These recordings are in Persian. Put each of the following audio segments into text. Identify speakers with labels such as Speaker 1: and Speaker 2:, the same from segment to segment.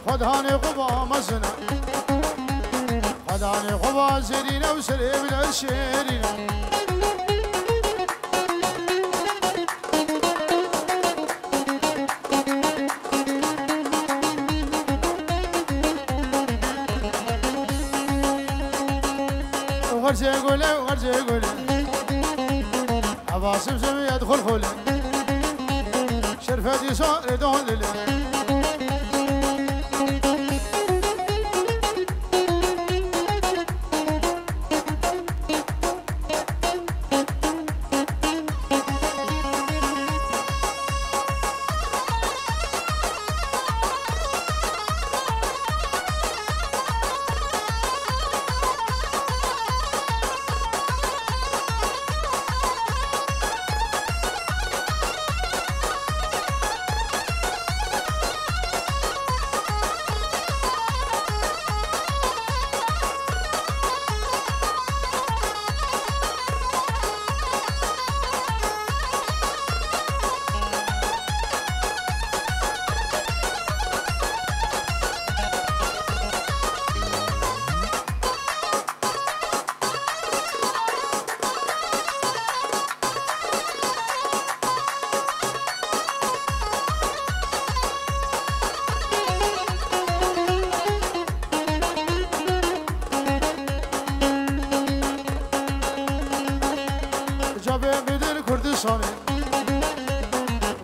Speaker 1: خداني قبا مزنا خداني قبا زرينا وسريب العشيرينا وغرزي قولي وغرزي قولي عباصم سمي يدخل خولي شرفتي صار دون لي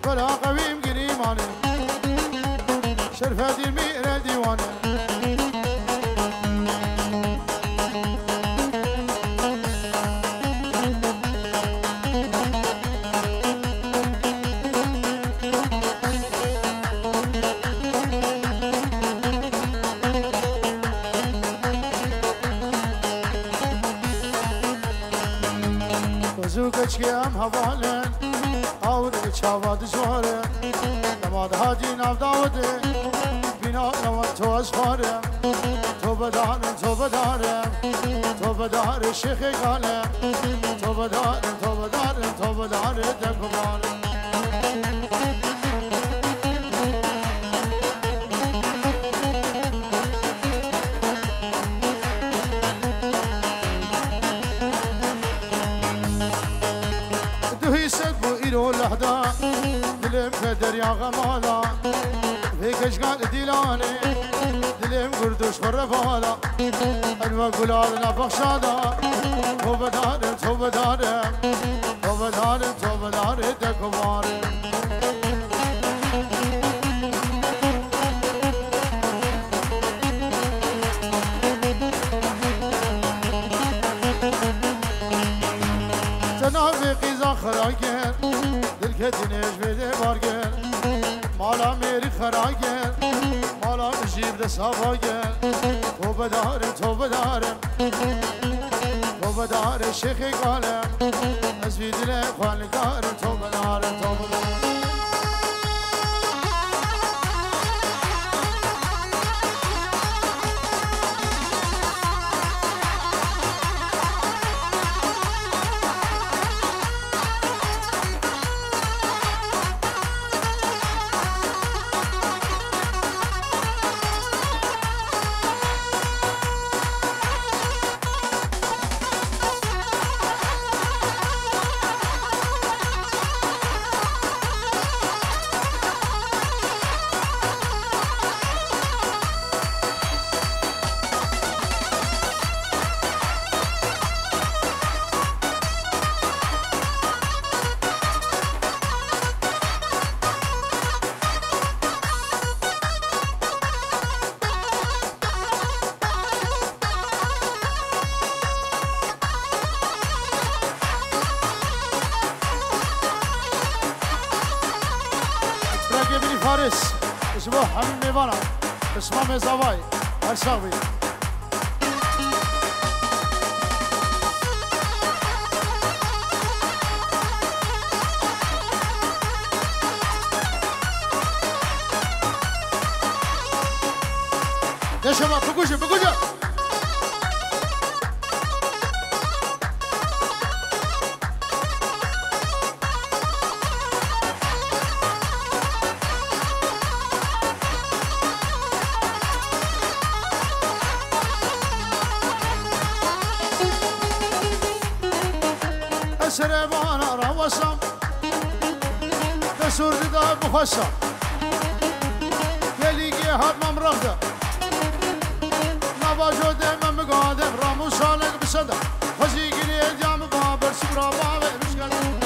Speaker 1: بلا قويم قريماني شرفة الميرة ديواني وزوجك يا مهوالن أولي شافاد زوارم نماد هادي ناف داوده بنا نوان تو أسفارم تو بدارم تو بدارم تو بدار شيخ قالم تو بدارم تو بدارم تو بدار دكبارم لحظة دلم كدريا غمالا هيك اشقال ديلاني دلم قردوش خرفالا انوا قلال نفخشادا تو بدارم تو بدارم تو بدارم تو بدارم دكبارم تنافقي زخراكين دلكتنيش بده بارجن مالا ميري خراجن مالا مجيب ده صافاجن تو بدارم تو بدارم تو بدارم شيخي قالم ازويد له خوان دارم تو بدارم تو بدارم فارس اسمه حميم ميوانا اسمه مزاواي الشاوي يا شباب بقوجة بقوجة سربانا روسم دسور دا بخشم دلیگی حتمم رفته نباجو دمم مقادم رامو سالک بسده خوشی گیری جام بابر سبرا بابه مشکل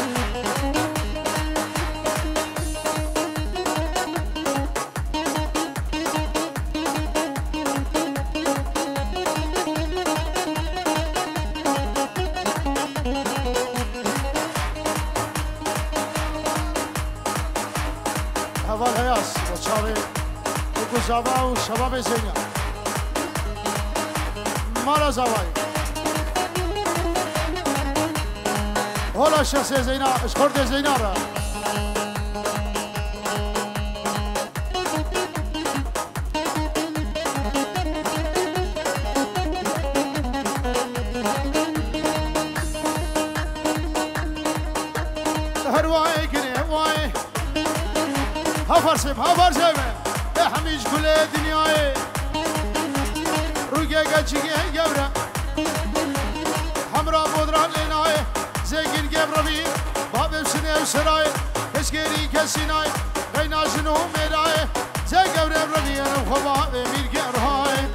Speaker 1: اول هیاس و چاوی و گزابا و شباب زینیا مالا زوای هلا شخص زینا اشخورد زینا را هر وای کنی وای هفرسم حمیش کل دنیای روگه گچیگه گبره همراه بودران لینای زنگین گبره بی بابم سنه و سرای کشگری کسی نای غیناشنو میرای زنگ گبره بردی انو خواه میر گرهای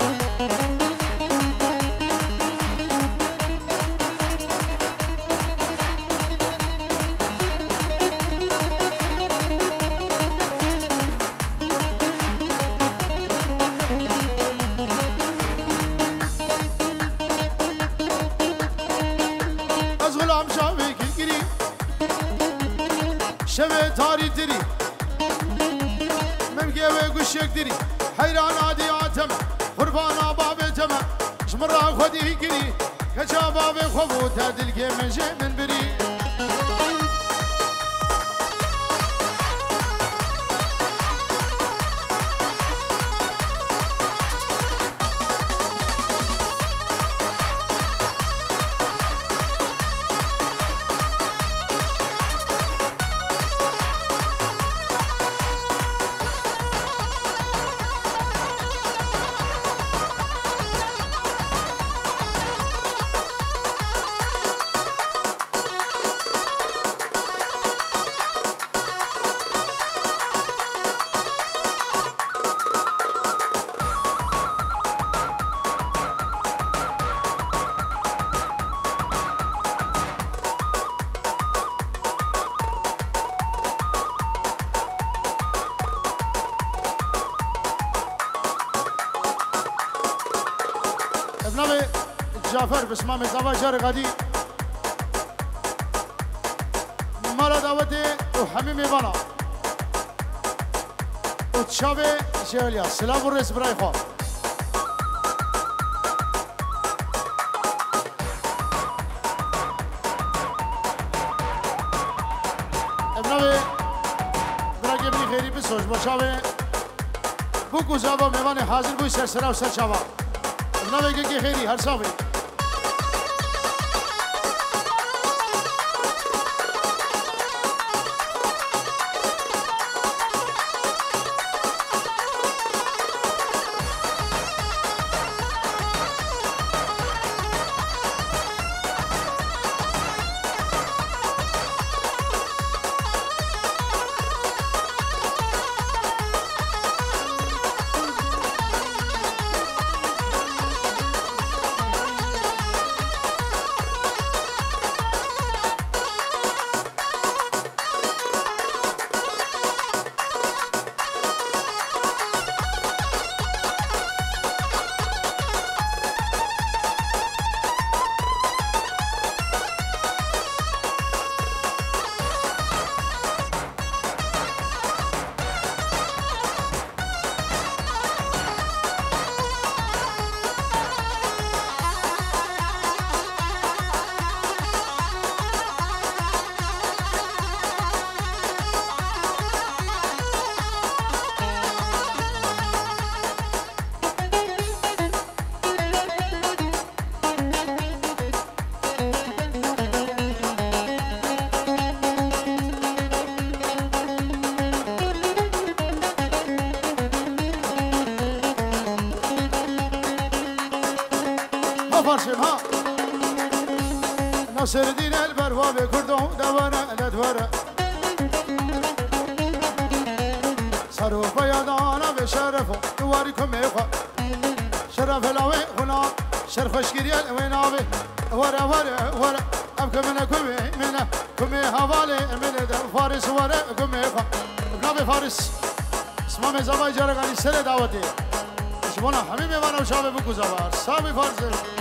Speaker 1: شبه تاری دری ممگه و گوشک دری حیران آدی آتمه قربان آبابه تمه شمرا خودی گری کچا بابه خوبو تا دلگه منجه من بری ابنامي جعفر بسمامي زواجر غادي مرا دعوتي وحميمي بنا وتشابي شيوليا سلام الرئيس براي خواه ابنامي براكي بني خيري بسوش بشابي بوكو زابا ميواني حاضر بوي سرسرا و سرچابا نوی که خیلی هر ساوی ناصر الدين البرواب كردون دوره لدوره صاروا بيادانا بشرفوا دواركم يخا شرف الأوي هنا شرف اشكريال وينابي ورا ورا ورا أبكى منا كمي هوالي من فارس ورا كمي خا بنابي فارس اسمه مزابي جرغاني سر دعوتي شبونا حميمي وانا وشابي بكو زبار سابي فارس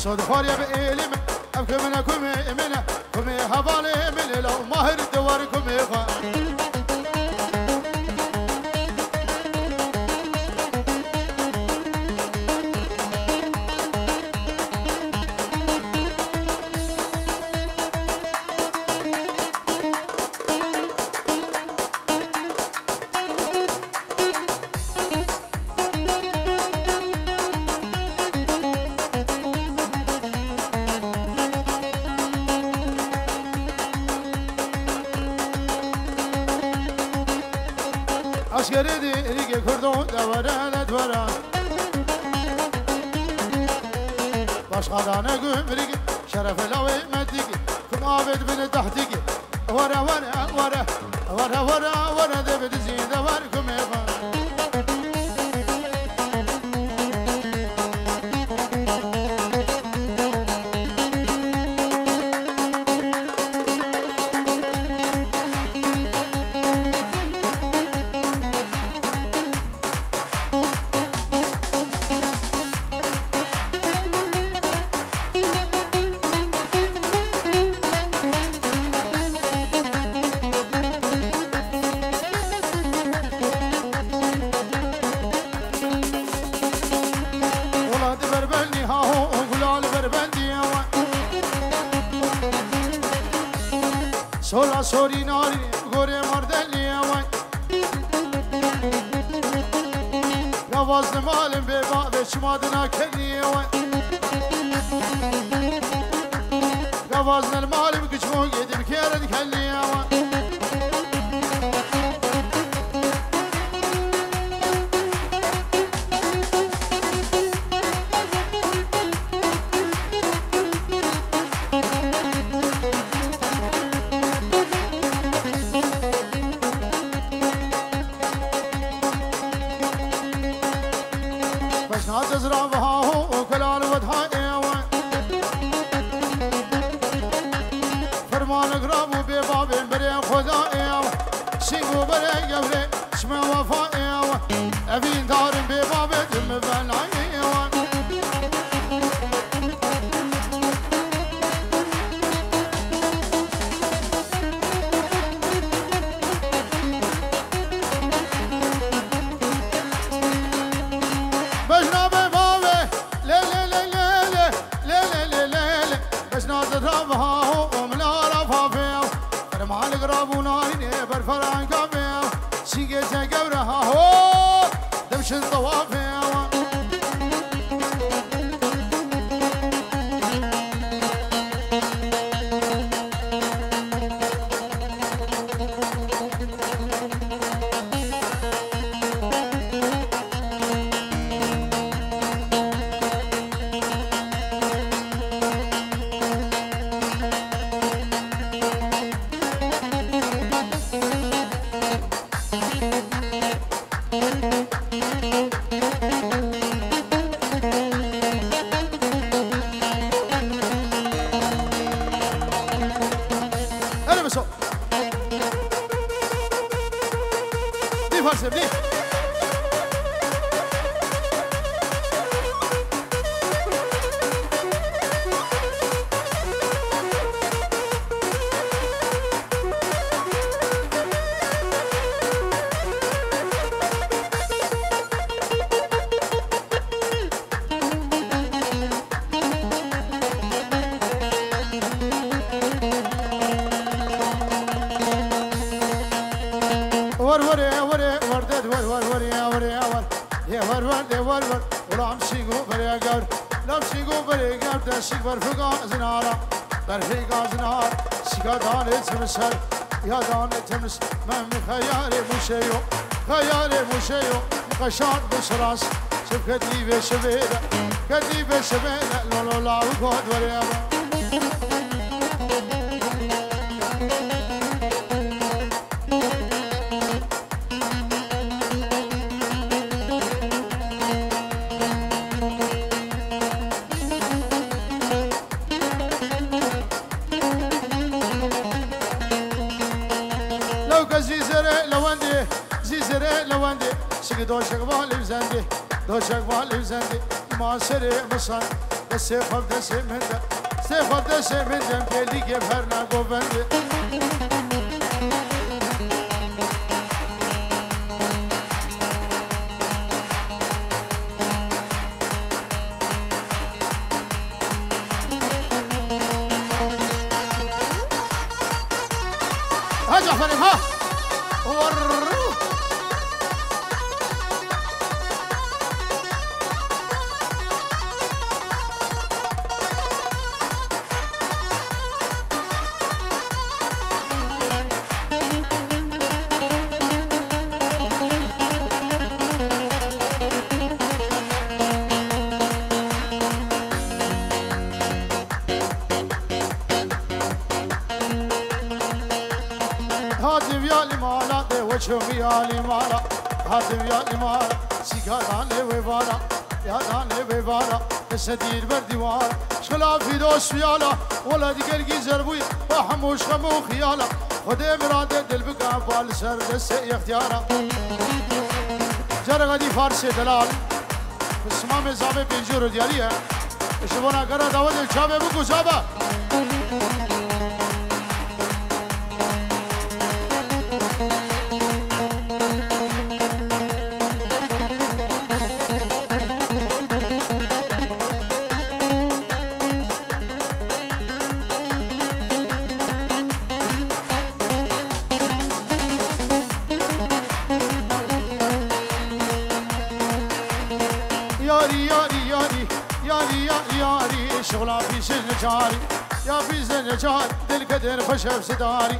Speaker 1: صد خاريا بإلي أبكي منا كمي هبالي من لو ماهر الدوار كمي خا عسكري دي ريقي كردون دورا لدورا باش خدانا قوم ريقي شرف الهوي مديقي كم عابد من تحتيقي ورا ورا ورا ورا ورا ورا دبد زين دواركم يخا sola sorinari gore mardelli avay Yavaz malim beba ve çmadına kelli avay Yavaz malim güçmü gidip keren kelli avay دور ولا امشيغو بريغار لا امشيغو بريغار دشيغ برفقا زنارا برفقا زنار شيغا دانه تمسر يا دانه تمس من خيالي مشيو خيالي مشيو قشان بشراس شوف كدي بشبيده كدي بشبيده لو لا وقعد وريابا دو شغال بزندي دو شغال بزندي ما سري مصان السيف دس من ده سيف دس من ده بيلي جبرنا قوبندي ها جعفر ها شوفي علي مالا هاتم يا إمارة سيكاران وبارا يا دان وبارا السدير بردوار شلا في دوش فيالا ولا دقلقي زربوي وحموش خمو خيالا خدي مراد دل بقى بالسر دس اختيارا جرغدي فارسي دلال اسمام زابه بنجور دياليه شبونا قرا داود الشابه بكو زابه شغلا في سنجاري يا في سنجاري دل كدر خشب ستاري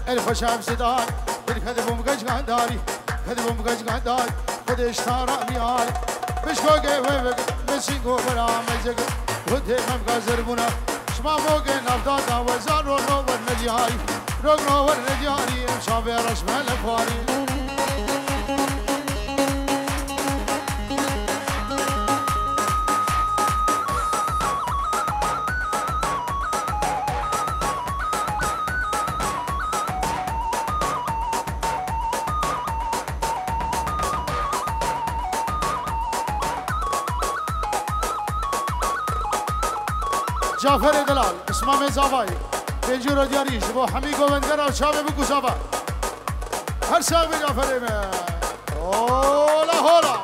Speaker 1: الخشب ستاري دل كدر بمقج قداري كدر بمقج قداري قدش تارا مياري بشكوكي ويبك مسينكو برا مزق ودي ممقا زربونا شما موقي نفتاتا وزار روغنو ورنجاري روغنو ورنجاري شابي رشمه لفاري جعفر دلال اسمام زابای بنجور دیاری شبو حمی گوندر و شابه بگو زابا هر شابه جعفر میں هولا هولا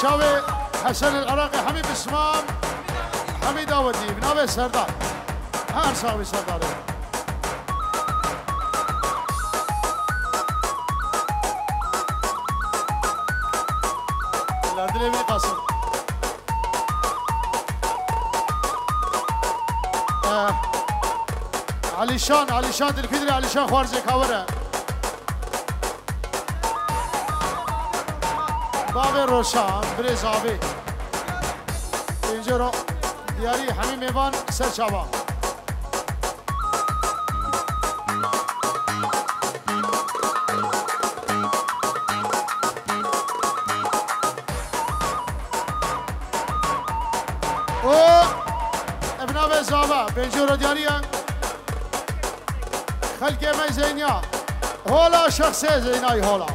Speaker 1: شابه حسن العراقي حمی بسمام حمی داودی بنابه سردار هر شابه سردار دليل قاسم علي شان الفدري علي شان خوارزي كاوره بابي روشان بريز آبي اینجا دیاری حمیم ایوان سر شابا ابناء زابا بنجور دياريان خلق ما زينيا هولا شخصي زيناي هولا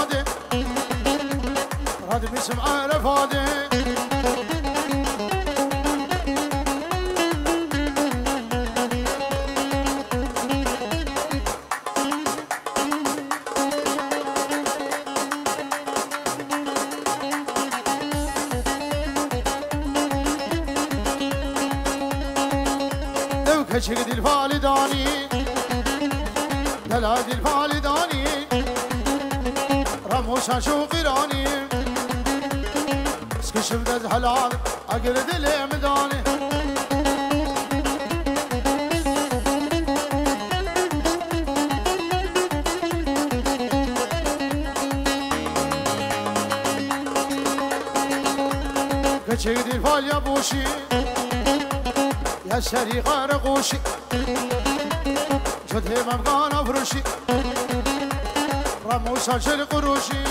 Speaker 1: فاده هذا باسم عرفاده كشكد الفالداني دلاد الفالداني رموشا شو قراني سكشف دز حلال اقرد الامداني كشكد الفال يا بوشي يا شريق رقوشي شد همم كان افرشي رموشا شل قروشي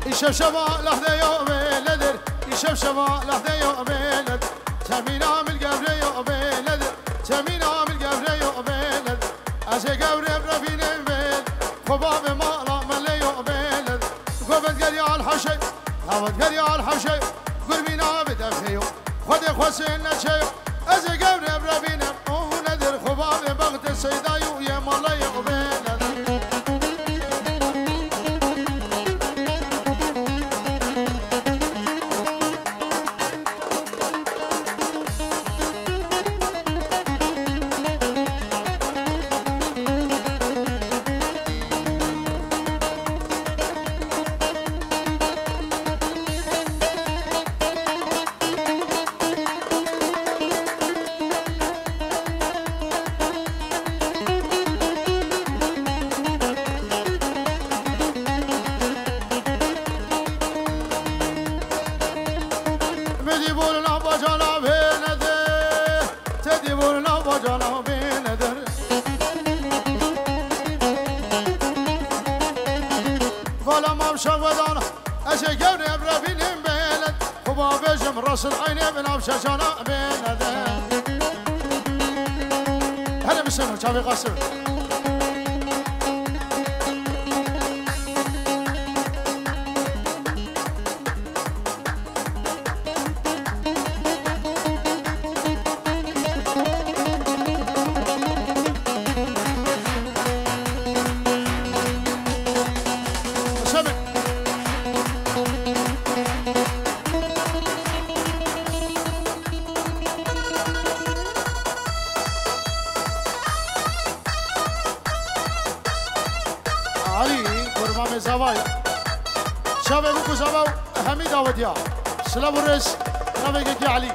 Speaker 1: يشبشبا لحظة يوم لدر يشبشبا لحظة يوم لدر تمينا من قبل يوم لدر تمينا من قبل يوم لدر أجي قبل برفين خباب مالا ملي يوبيل قبت قري على الحشي قبت قري على الحشي قربينا بدفيو خدي خوسينا شيو ازي قبري بربينا وندر خباب بغت السيدايو يا مالا يوبيل راس العين بنفس شنا بين ذا هلا بسمه شافي قاسم شباب بكو زباو حميد اوديا سلام الرئيس نبيك يا علي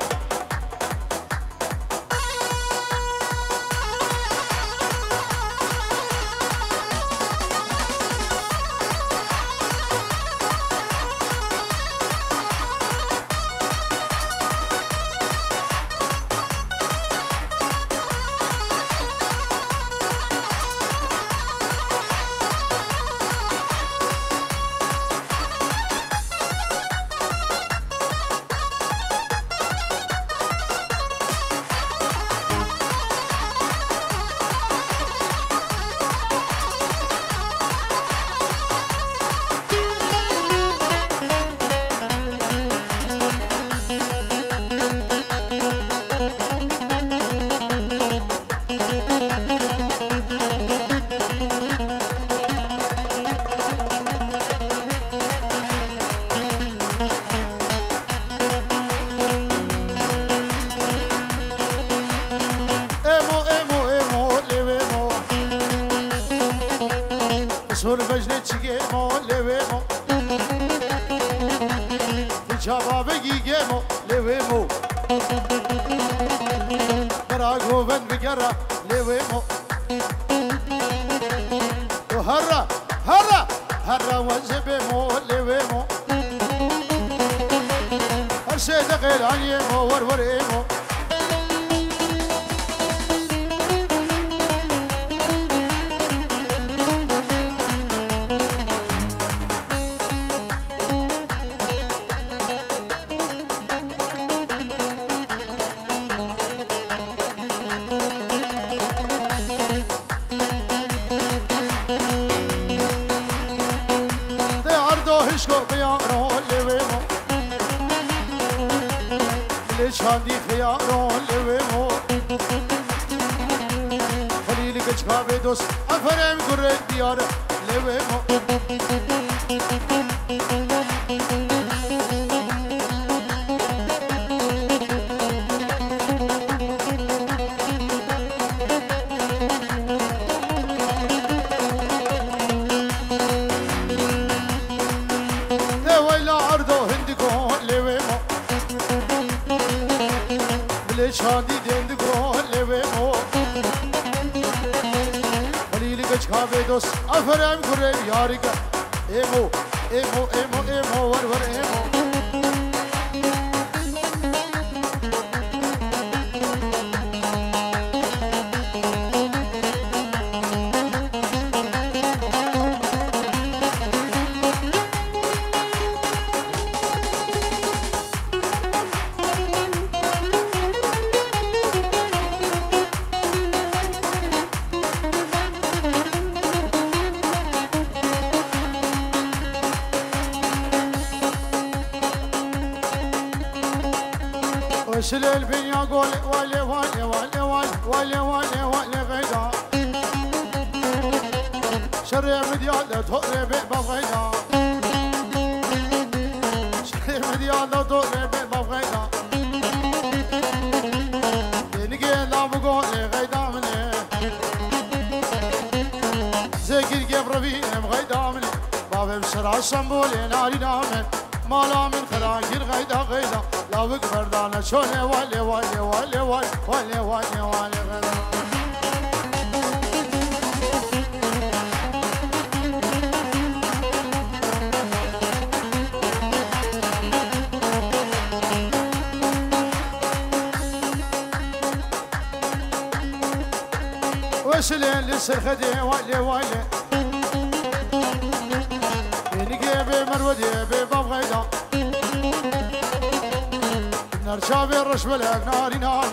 Speaker 1: سور بجنه چیگه مو لوه مو جواب گیگه مو لوه مو برا گوبن بگرا لوه مو هرا هرا هرا وزب مو لوه مو هر شيء دقيل عني مو ورور مو شاندی خیارون لویمو خلیل گچکاوه دوست افرم گره دیار لویمو شادی دند گل و خلیل گچکاوه دوست افرم گره یاریگا ایمو ایمو ایمو ایمو ور ور ایمو وشل البنيا قول ولي ولي ولي ولي ولي ولي غيدا شري مديال توري بغيدا شري مديال توري بغيدا نجي لا بقول غيدا مني زكير قبر فينا بغيدا مني باب بشرع الشمبولي ناري نامن مالا من خراجير غيدا غيدا لا بكبر دانا شوني ولي ولي ولي ولي ولي ولي ولي غيدا وسلين للسرخدي ولي ولي نجيب مرودي بباب غيدا نرشابي الرش بلك ناري نار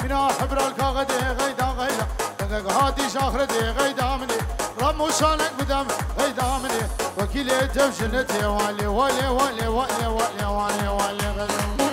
Speaker 1: منا حبر الكاغدي غيدا غيدا دقق هاتي شاخردي غيدا مني رمو شانك بدم غيدا مني وكيلي تفشنتي ولي ولي ولي ولي ولي ولي ولي غيدا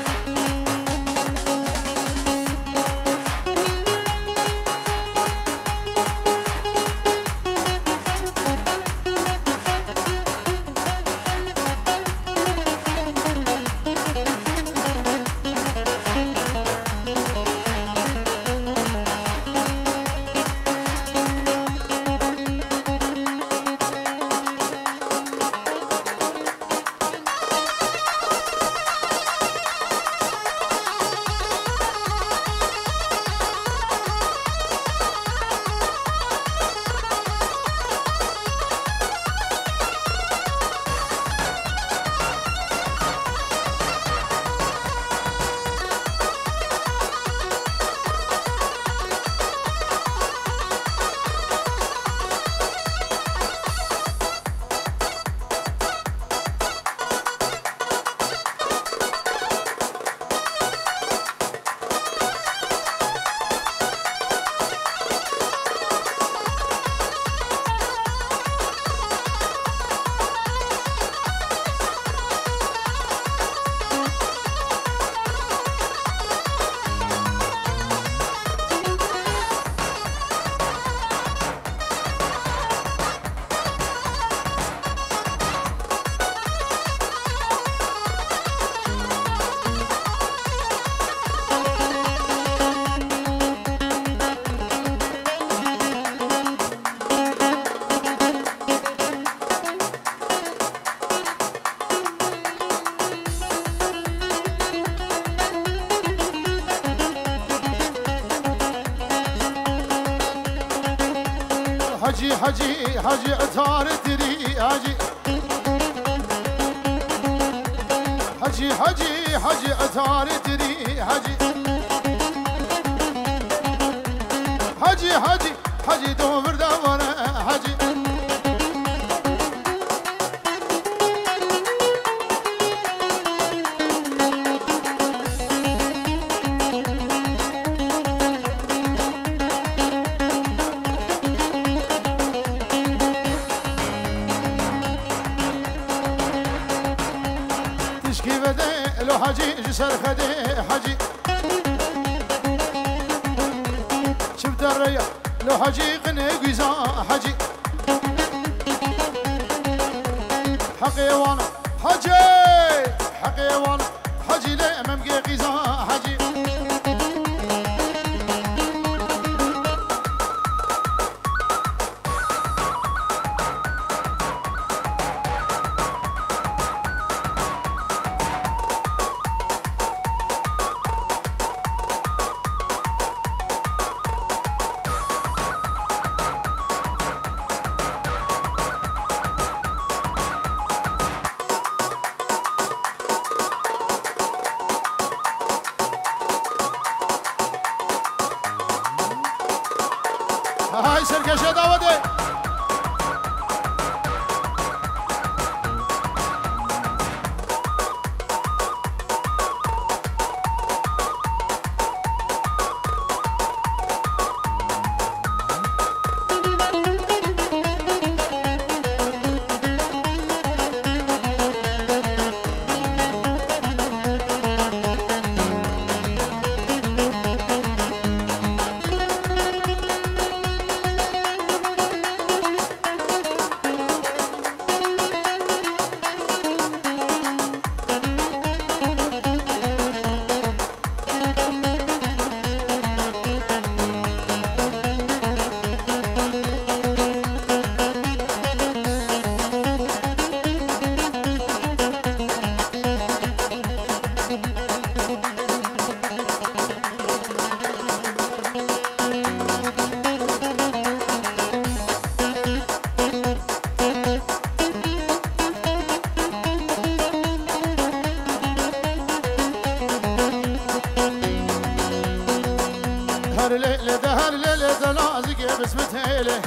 Speaker 1: حجي حجي حجي عطار تري حجي حجي حجي حجي عطار تري حجي حجي حجي حجي دوبر دورة حجي حجي جسر خدي حجي دريا لو حجي قني قيزا حجي حقي وانا حجي حقي وانا حجي لي امام قيزا حجي هاي سرقشة داودي هر ليلة ده هر ليلة ده لازق بسمة هيلة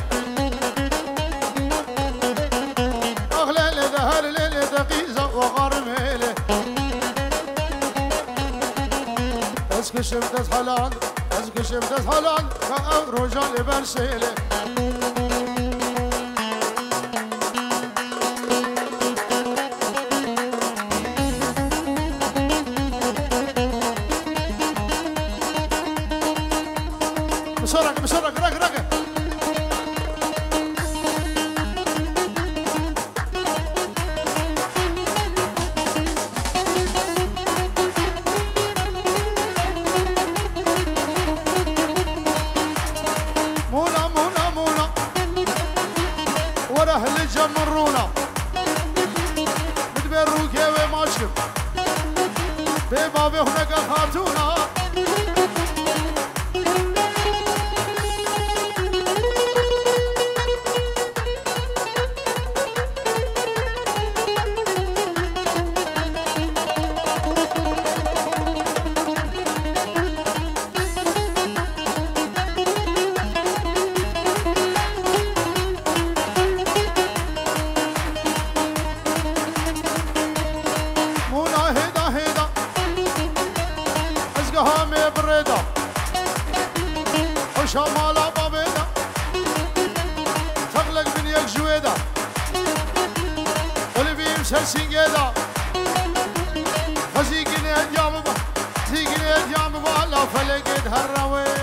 Speaker 1: أغلى ليلة ده هر ليلة ده قيزة وغرم هيلة اسكو شفتت حلال اسكو شفتت حلال كأرجال برسيلة بسرعة بسرعة رق رق مونا مونا مونا ورا اهل جمرونا مدبر روكي وماشكم ببابي هناك خاتونا هامي بريدة وشمالة بابيدة شغلك بنيك جويدة قلبي مسلسين قيدة خزيقني الجام زيقني الجام بالا فلقيت هالرويدة